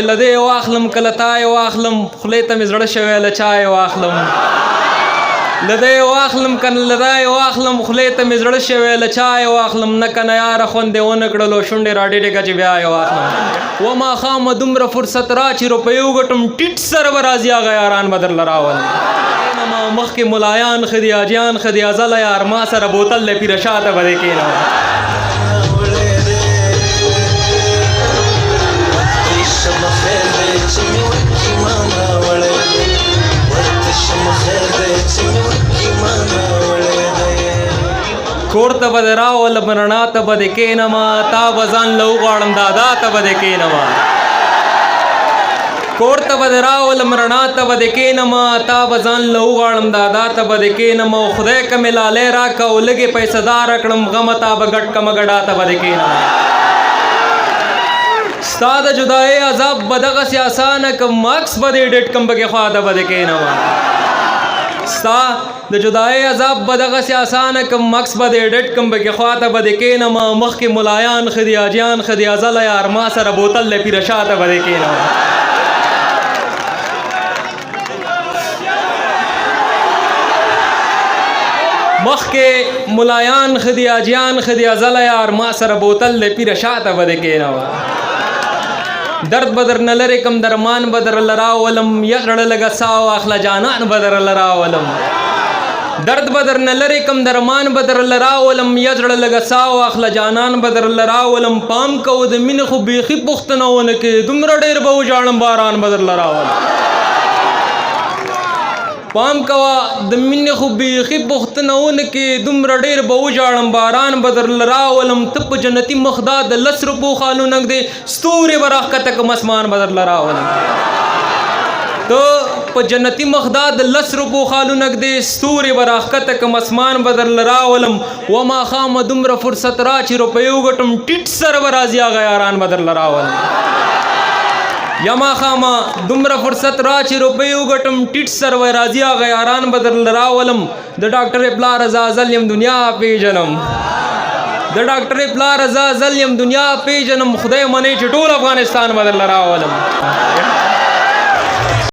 لدې واخلم کله تای واخلم خولې ته مې زړه شوی له چای واخلم لدې واخلم کنه لدای واخلم خولې ته مې زړه شوی له چای واخلم نه کنه یاره خوندې ونه کړلو شونډې راډېډې که چې بیا یې واخلم وماښامه دومره فرصت را چې روپۍ وګټم ټیټ سره به راځي هغه یاران به درله راولم مخکې ملایان ښه دي حاجیان ښه دي ازله یار ما سره بوتل دی پیره شاته به دې کښېنوم کور ته به دې راولم رڼا ته به دې کښېنمه تا به ځان له وغواړم دادا ته به دې کښېنمه کور ته به دې راولم رڼا ته به دې کښېنمه تا به ځان له وغواړم دادا ته به دې کښېنمه او خدای که مې لالی راکړه او لږې پیسه داره کړم غمه تا به ګډ کمه ګډا ته به دې کښېنمه ستا د جدایۍ عذاب به دغسې اسانه کم ماکس به دې ډېټ کم پکې خوا ته به دې کښېنمه ستا د جدایۍ عذاب به دغسې اسانه کم مکس به دې ډېټ کم پکې خوا ته به دې کښېنمه مخکې ملایان ښه دي حاجیان ښه دي ازله یار ما سره بوتل دی پیره شاته به دې کښېنمه مخکې ملایان ښه دي حاجیان ښه دي ازله یار ما سره بوتل دی پیره شاته به دې کښېنمه درد به درنه لرې کم درمان به درله راولم یا زړه لږه ساه واخله جانان به درله راولم درد به درنه لرې کم درمان به درله راولم یا زړه لږه ساه واخله جانان به درله راولم پام کوه د مینې خو بیخي پوښتنه ونه کې دومره ډېر به وژاړم باران به درله راولم پام کوه د مینې خو بیخي پوښتنه ونه کې دومره ډېر به وژاړم باران به درله راولم ته په جنتي مخ دا د 10 روپو خالو نږدې ستورې به راښکته کړم اسمان به درله راولم ته په جنتي مخ دا د 10 روپو خالو نږدې ستورې به راښکته کړم اسمان به درله راولم وماښامه دومره فرصت را چې روپۍ وګټم ټیټ سره به راځي هغه یاران به درله راولم یا ماښامه دومره فرصت را چې روپۍ وګټم ټیټ سر وی راځي هغه یاران به درله راولم د ډاکټرې پلار زه ازل یم دنیا پیژنم د ډاکټرې پلار زه ازل یم دنیا پیژنم خدای منې چې ټول افغانستان به درله راولم